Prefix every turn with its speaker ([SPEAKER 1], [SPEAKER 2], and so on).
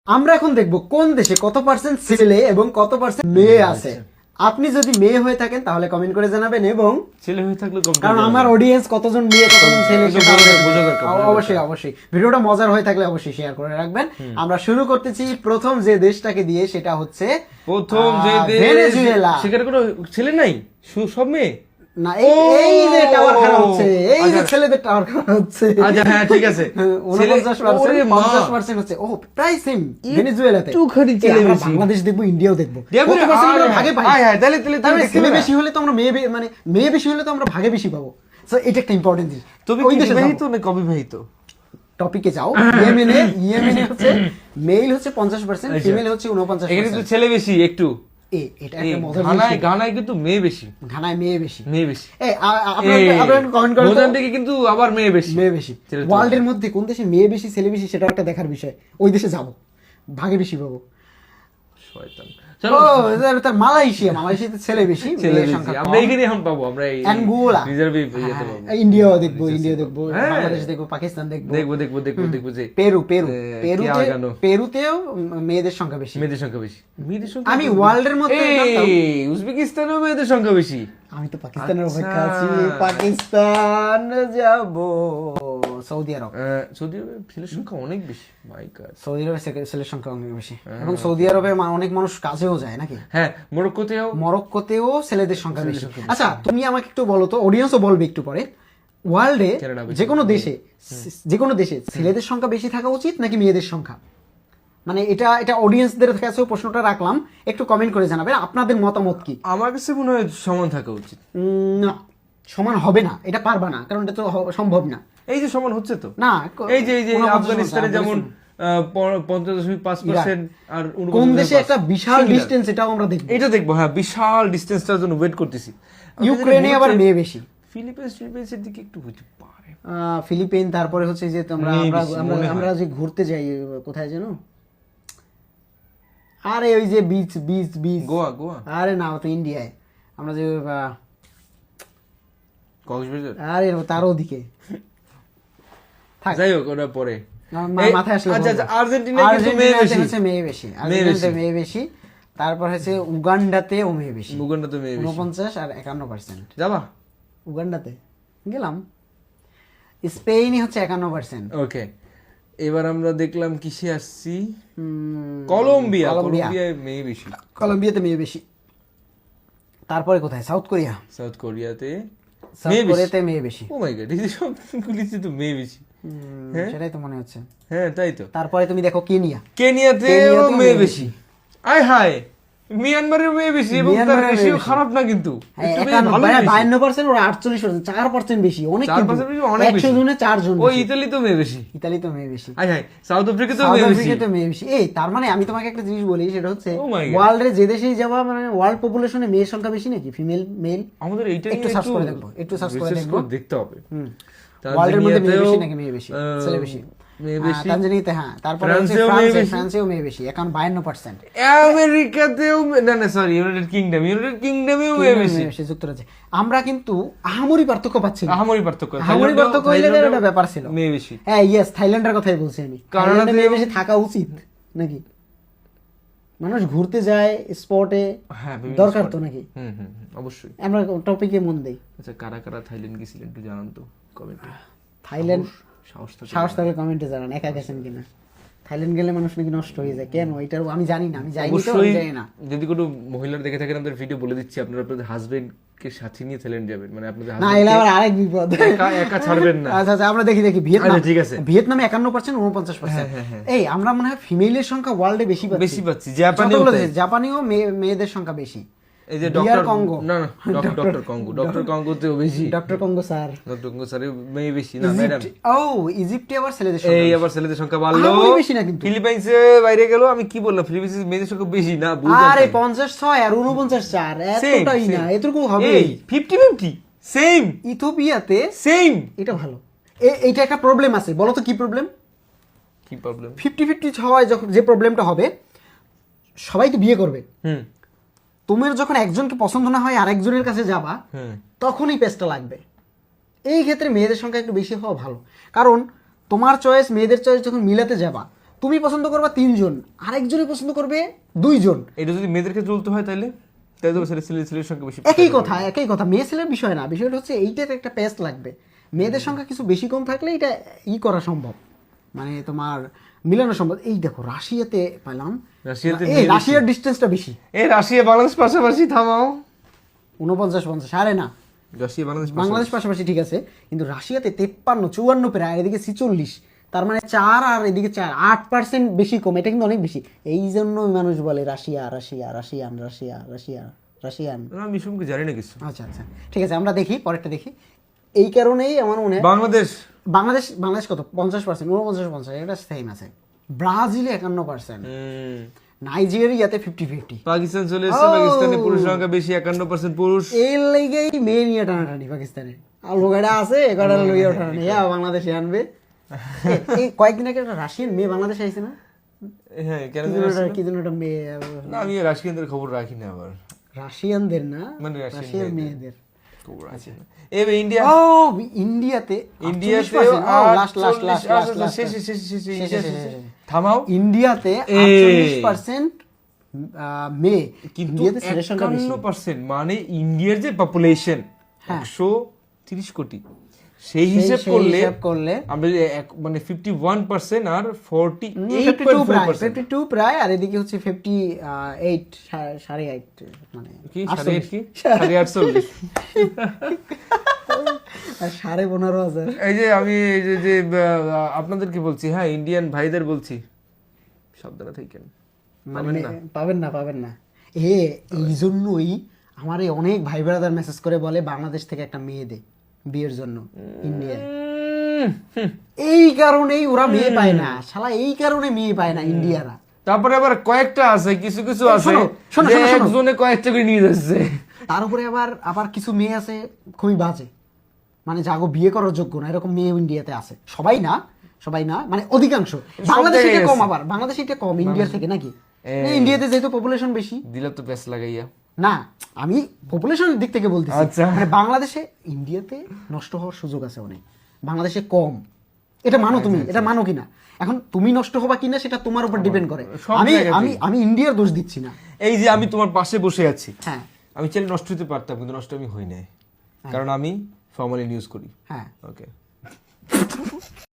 [SPEAKER 1] আমরা এখন দেখব কোন দেশে কত পার্সেন্ট ছেলে এবং কত পার্সেন্ট মেয়ে আছে। আপনি যদি মেয়ে হয়ে থাকেন তাহলে কমেন্ট করে জানাবেন, এবং
[SPEAKER 2] ছেলে হয়ে থাকলে
[SPEAKER 1] কারণ আমার অডিয়েন্স কতজন মেয়ে কতজন ছেলে সেটা
[SPEAKER 2] বোঝা দরকার।
[SPEAKER 1] অবশ্যই ভিডিওটা মজার হয়ে থাকলে অবশ্যই শেয়ার করে রাখবেন। আমরা শুরু করতেছি প্রথম যে দেশটাকে দিয়ে, সেটা হচ্ছে
[SPEAKER 2] প্রথম যে দেশ
[SPEAKER 1] ভেনেজুয়েলা।
[SPEAKER 2] সেখানে কোনো ছেলে নাই, সব মেয়ে।
[SPEAKER 1] না, এই যে টাওয়ার খারাপ হচ্ছে, এই যে ছেলেদের টাওয়ার খারাপ হচ্ছে।
[SPEAKER 2] আচ্ছা হ্যাঁ ঠিক আছে,
[SPEAKER 1] 49% 50% হচ্ছে। ও প্রায় সেম ভেনেজুয়েলাতে।
[SPEAKER 2] একটুখানি ছেলে
[SPEAKER 1] আমরা
[SPEAKER 2] বেশি।
[SPEAKER 1] বাংলাদেশ দেখবো, ইন্ডিয়াও দেখবো।
[SPEAKER 2] দেখবো,
[SPEAKER 1] কত percent আমরা ভাগে পাই?
[SPEAKER 2] হ্যাঁ, তাহলে
[SPEAKER 1] ছেলে বেশি হলে তো আমরা মেয়ে বেশি হলে তো আমরা ভাগে বেশি পাবো। সো এটা একটা ইম্পর্টেন্ট জিনিস।
[SPEAKER 2] তুমি
[SPEAKER 1] ওই
[SPEAKER 2] কি
[SPEAKER 1] দেশে
[SPEAKER 2] বিবাহিত না অবিবাহিত?
[SPEAKER 1] টপিকে যাও। ইয়েমেনে হচ্ছে মেল হচ্ছে 50%, ফিমেল হচ্ছে 49%।
[SPEAKER 2] এখানে তো ছেলে বেশি একটু।
[SPEAKER 1] এটা একটা মজার জিনিস।
[SPEAKER 2] ঘানায় কিন্তু মেয়ে বেশি।
[SPEAKER 1] ঘানায় মেয়ে বেশি।
[SPEAKER 2] আপনারা
[SPEAKER 1] কমেন্ট করেন তো।
[SPEAKER 2] মোজাম্বিকে কিন্তু আবার মেয়ে বেশি।
[SPEAKER 1] মেয়ে বেশি। ওয়ার্ল্ডের মধ্যে কোন দেশে মেয়ে বেশি ছেলে বেশি সেটা একটা দেখার বিষয়। ওই দেশে যাবো, ভাগে বেশি পাবো।
[SPEAKER 2] শয়তান।
[SPEAKER 1] তার মালয়েশিয়াতে ছেলে বেশি, মেয়ের সংখ্যা কম।
[SPEAKER 2] আমরা এখানে এখন পাবো, আমরা এই
[SPEAKER 1] অ্যাঙ্গোলা,
[SPEAKER 2] রিজার্ভে ইয়েতে পাবো।
[SPEAKER 1] ইন্ডিয়াও দেখবো, বাংলাদেশ দেখবো, পাকিস্তান দেখবো,
[SPEAKER 2] দেখবো যে
[SPEAKER 1] পেরুতেও মেয়েদের সংখ্যা বেশি।
[SPEAKER 2] মেয়েদের সংখ্যা
[SPEAKER 1] আমি ওয়ার্ল্ডের মধ্যে
[SPEAKER 2] উজবেকিস্তানেও মেয়েদের সংখ্যা বেশি।
[SPEAKER 1] আমি তো পাকিস্তানের অপেক্ষা আছি। পাকিস্তান যাব, সৌদি আরব।
[SPEAKER 2] সৌদি আরবে ছেলের সংখ্যা অনেক বেশি। মাই গড,
[SPEAKER 1] সৌদি আরবে ছেলের সংখ্যা অনেক বেশি, এবং সৌদি আরবে অনেক মানুষ কাজেও যায় নাকি।
[SPEAKER 2] হ্যাঁ,
[SPEAKER 1] মরক্কোতেও ছেলেদের সংখ্যা বেশি। আচ্ছা, তুমি আমাকে একটু বলো তো, অডিয়েন্সও বলবে একটু পরে, ওয়ার্ল্ডে যে কোনো দেশে ছেলেদের সংখ্যা বেশি থাকা উচিত নাকি মেয়েদের সংখ্যা? মানে এটা অডিয়েন্সদের কাছেও প্রশ্নটা রাখলাম, একটু কমেন্ট করে জানাবেন আপনাদের মতামত কি।
[SPEAKER 2] আমার কাছে মনে হয় সমান থাকা উচিত।
[SPEAKER 1] না, সমান হবে না, এটা পারবা না, কারণ এটা তো সম্ভব না।
[SPEAKER 2] এই যে সমান হচ্ছে তো
[SPEAKER 1] না,
[SPEAKER 2] এই যে আফগানিস্তানে যেমন 50.5% আর
[SPEAKER 1] কোন দেশে একটা বিশাল ডিসটেন্স, এটাও আমরা দেখব।
[SPEAKER 2] এটা দেখবো, হ্যাঁ, বিশাল ডিসটেন্সটার জন্য ওয়েট করতেছি।
[SPEAKER 1] ইউক্রেনে আবার মেয়ে বেশি।
[SPEAKER 2] ফিলিপিন্সের দিকে একটু হতে পারে।
[SPEAKER 1] ফিলিপিন, তারপরে হচ্ছে যে আমরা যে ঘুরতে যাই কোথায় যেন, আরে ওই যে বিচ
[SPEAKER 2] গোয়া।
[SPEAKER 1] আরে না, তো ইন্ডিয়ায় আমরা যে
[SPEAKER 2] কক্সবাজার,
[SPEAKER 1] আরে তারও দিকে
[SPEAKER 2] যাই হোক, ওটা পরে
[SPEAKER 1] মাথায় আসলে।
[SPEAKER 2] আচ্ছা, আর্জেন্টিনা কিন্তু
[SPEAKER 1] মেয়ে বেশি। তারপর হচ্ছে উগান্ডাতেও মেয়ে বেশি। 49 আর 51%।
[SPEAKER 2] যাবা
[SPEAKER 1] উগান্ডাতে? গেলাম। স্পেনই হচ্ছে 51%।
[SPEAKER 2] ওকে, এবার আমরা দেখলাম কিসে আসছি, কলম্বিয়ায় মেয়ে বেশি।
[SPEAKER 1] কলম্বিয়াতে মেয়ে বেশি। তারপরে কোথায়? সাউথ
[SPEAKER 2] কোরিয়াতে
[SPEAKER 1] মেয়ে বেশি।
[SPEAKER 2] ও মাই গড, এই সবগুলিতে তো মেয়ে বেশি।
[SPEAKER 1] সেটাই তো মনে হচ্ছে।
[SPEAKER 2] হ্যাঁ, তাই তো।
[SPEAKER 1] তারপরে তুমি দেখো
[SPEAKER 2] কেনিয়াতেও মেয়ে বেশি। আয় হায়, মিয়ানমারের মেয়ে বেশি, এবং তার রেশিও খারাপ না কিন্তু।
[SPEAKER 1] 52% ওর 48%, 4% বেশি। অনেক, 100 জনে 4 জন।
[SPEAKER 2] ওই ইতালিতেও মেয়ে বেশি।
[SPEAKER 1] আয়
[SPEAKER 2] হায়, সাউথ আফ্রিকাতেও
[SPEAKER 1] মেয়ে বেশি। এই তার মানে আমি তোমাকে একটা জিনিস বলি, সেটা হচ্ছে ওয়ার্ল্ডে যে দেশেই যাবা, মানে ওয়ার্ল্ড পপুলেশনে মেয়ের সংখ্যা বেশি নাকি মেল?
[SPEAKER 2] আমাদের এইটা
[SPEAKER 1] একটু সার্চ করে দেখবো,
[SPEAKER 2] দেখতে হবে।
[SPEAKER 1] ওয়ার্ল্ডের মধ্যে মেয়ে বেশি নাকি ছেলে বেশি? তানজানিয়াতে, হ্যাঁ। তারপরে ফ্রান্সেও মেয়ে বেশি, এখন 52%।
[SPEAKER 2] আমেরিকাতেও ইউনাইটেড কিংডমেও মেয়ে বেশি।
[SPEAKER 1] যুক্তরাজ্যে আমরা কিন্তু আহামরি পার্থক্য পাচ্ছি না।
[SPEAKER 2] আহামরি পার্থক্য
[SPEAKER 1] হইলে একটা ব্যাপার ছিল,
[SPEAKER 2] মেয়ে বেশি।
[SPEAKER 1] হ্যাঁ, ইয়েস, থাইল্যান্ডের কথাই বলছি আমি। কানাডাতে মেয়ে বেশি থাকা উচিত নাকি? মানুষ ঘুরতে যায় স্পটে, দরকার তো নাকি?
[SPEAKER 2] অবশ্যই।
[SPEAKER 1] আমরা টপিকে মন দেই।
[SPEAKER 2] আচ্ছা, কারা কারা থাইল্যান্ড গেছিলেন একটু জানান তো কমেন্টে।
[SPEAKER 1] থাইল্যান্ড সাহস থাকলে কমেন্টে জানান, একা গেছেন কিনা। থাইল্যান্ড গেলে মানুষ নাকি নষ্ট হয়ে যায়, কেন? এটার আমি জানি না, আমি যাই না।
[SPEAKER 2] যদি কোনো মহিলার দেখে থাকেন, আমাদের ভিডিও বলে দিচ্ছি, আপনারা আপনাদের হাজবেন্ড কে সাথে নিয়ে থাইল্যান্ড যাবেন, মানে আপনাদের
[SPEAKER 1] না, এলা আবার আরেক বিপদ,
[SPEAKER 2] একা ছাড়বেন না।
[SPEAKER 1] আচ্ছা, আমরা দেখি ভিয়েতনাম।
[SPEAKER 2] ঠিক আছে,
[SPEAKER 1] ভিয়েতনামে 51%, 49%। এই আমরা মনে হয় ফিমেলের সংখ্যা ওয়ার্ল্ডে বেশি পাচ্ছি। জাপানিও মেয়েদের সংখ্যা বেশি।
[SPEAKER 2] এই যে ডক্টর কঙ্গো, ডক্টর কঙ্গোতেও বেশি।
[SPEAKER 1] ডক্টর কঙ্গো স্যার
[SPEAKER 2] মেয়ে বেশি না ম্যাডাম।
[SPEAKER 1] ইজিপ্টে আবার
[SPEAKER 2] ছেলেদের সংখ্যা বাড়লো,
[SPEAKER 1] বেশি না কিন্তু।
[SPEAKER 2] ফিলিপাইন্সে বাইরে গেল, আমি কি বললাম, ফিলিপাইন্সে মেয়েদের সংখ্যা বেশি না।
[SPEAKER 1] আরে 56 আর 49, এতটাই না, এতটুকু হবে।
[SPEAKER 2] 50-50 সেম।
[SPEAKER 1] ইথিওপিয়াতে
[SPEAKER 2] সেম।
[SPEAKER 1] এটা ভালো। এইটা একটা প্রবলেম আছে, বলো তো কি প্রবলেম? 50-50 হয় যখন, যে প্রবলেমটা হবে, সবাই তো বিয়ে করবে। তোমার যখন একজনকে পছন্দ না হয় আরেকজনের কাছে যাবা, তখনই পেস্টটা লাগবে। এই ক্ষেত্রে মেয়েদের সংখ্যা একটু বেশি হওয়া ভালো, কারণ তোমার চয়েস মেয়েদের চয়েস যখন মিলাতে যাবা, তুমি পছন্দ করবা 3 জন, আরেকজনই পছন্দ করবে 2 জন।
[SPEAKER 2] এটা যদি মেয়েদের ক্ষেত্রে চলতে হয় তাহলে তো ছেলের সংখ্যা বেশি।
[SPEAKER 1] একই কথা, মেয়ে ছেলের বিষয় না, বিষয়টা হচ্ছে এইটার একটা পেস্ট লাগবে। মেয়েদের সংখ্যা কিছু বেশি কম থাকলে এটা করা সম্ভব, মানে তোমার মিলানো সম্ভব। এই দেখো রাশিয়াতে পেলাম, রাশিয়ার ডিস্টেন্সটা বেশি।
[SPEAKER 2] রাশিয়া বাংলাদেশ পাশাপাশি, থামাও।
[SPEAKER 1] 49-50 আরে না,
[SPEAKER 2] রাশিয়া
[SPEAKER 1] বাংলাদেশ পাশাপাশি ঠিক আছে, কিন্তু রাশিয়াতে 53-54 প্রায়, এদিকে 46, তার মানে 4 আর এদিকে 4, 8% বেশি কম। এটা কিন্তু অনেক বেশি। এই জন্যই মানুষ বলে Russia Russia Russian Russia Russia Russian.
[SPEAKER 2] আমি সম্পর্কে জানি না কিছু।
[SPEAKER 1] আচ্ছা আচ্ছা ঠিক আছে, আমরা দেখি পরেরটা দেখি। এই কারণেই আমার মনে হয়
[SPEAKER 2] বাংলাদেশ
[SPEAKER 1] বাংলাদেশ কত 50%, 49-50, এটা সেম আছে। ব্রাজিলে 51%, নাইজেরিয়াতে 50-50।
[SPEAKER 2] পাকিস্তান চলে এসেছে, পাকিস্তানে পুরুষ সংখ্যা বেশি, 51% পুরুষ।
[SPEAKER 1] এর লেগেই মেয়ে নিয়ে টানাটানি পাকিস্তানে, আর লোকেরা আছে এগারো লইয়া টানাটানি, বাংলাদেশে আনবে। এই কয়েকদিন আগে একটা রাশিয়ান মেয়ে বাংলাদেশে আইছে না?
[SPEAKER 2] হ্যাঁ, কেন
[SPEAKER 1] কি যেন একটা মেয়ে,
[SPEAKER 2] না আমি রাশিয়ানদের খবর রাখি না, আবার
[SPEAKER 1] রাশিয়ানদের না,
[SPEAKER 2] মানে
[SPEAKER 1] রাশিয়ান মেয়েদের
[SPEAKER 2] খবর আছে। এবার ইন্ডিয়া,
[SPEAKER 1] ইন্ডিয়াতে
[SPEAKER 2] থামাও।
[SPEAKER 1] ইন্ডিয়াতে 48% মেয়ে,
[SPEAKER 2] কিন্তু
[SPEAKER 1] ইন্ডিয়াতে ছেলের সংখ্যা বেশি।
[SPEAKER 2] 51%, মানে ইন্ডিয়ার যে পপুলেশন 130 কোটি, সেই হিসাব করলে আমরা মানে 51% আর
[SPEAKER 1] 52 প্রায়, আর এদিকে হচ্ছে 58, 8.5, মানে
[SPEAKER 2] কি 8.5
[SPEAKER 1] আর 15,500।
[SPEAKER 2] এই যে আমি যে আপনাদেরকে বলছি, হ্যাঁ ইন্ডিয়ান ভাইদের বলছি, সাবধানে থাকেন,
[SPEAKER 1] পাবেন না। এই জন্যই আমার অনেক ভাই ব্রাদার মেসেজ করে বলে বাংলাদেশ থেকে একটা মেয়ে দে বিয়ের জন্য ইন্ডিয়ায়। এই কারণেই ওরা মেয়ে পায় না শালা, এই কারণে মেয়ে পায় না ইন্ডিয়ারা।
[SPEAKER 2] তারপরে আবার কয়েকটা আছে, কিছু আছে যে একজনে কয়েকটা করে নিয়ে যাচ্ছে।
[SPEAKER 1] তার উপরে আবার কিছু মেয়ে আছে খুবই বাজে, মানে যাগো বিয়ে করার যোগ্য না, এরকম মেয়ে ইন্ডিয়াতে আছে। সবাই না, মানে অধিকাংশ। বাংলাদেশে এটা কম, আবার বাংলাদেশে এটা কম ইন্ডিয়ার থেকে, নাকি? ইন্ডিয়াতে যেহেতু পপুলেশন বেশি,
[SPEAKER 2] দিলে তো বেশ লাগাইয়া
[SPEAKER 1] না, আমি পপুলেশনের দিক থেকে বলতেছি।
[SPEAKER 2] আচ্ছা,
[SPEAKER 1] মানে বাংলাদেশে ইন্ডিয়াতে নষ্ট হওয়ার সুযোগ আছে অনেক, বাংলাদেশে কম। এটা মানো তুমি, এটা মানো কিনা? এখন তুমি নষ্ট হবা কিনা সেটা তোমার উপর ডিপেন্ড করে। আমি ইন্ডিয়ার দোষ দিচ্ছি না।
[SPEAKER 2] এই যে আমি তোমার পাশে বসে আছি,
[SPEAKER 1] হ্যাঁ,
[SPEAKER 2] আমি চাইলে নষ্ট হতে পারতাম, কিন্তু নষ্ট আমি হই নাই, কারণ আমি ফর্মালি ইউজ করি।
[SPEAKER 1] হ্যাঁ,
[SPEAKER 2] ওকে।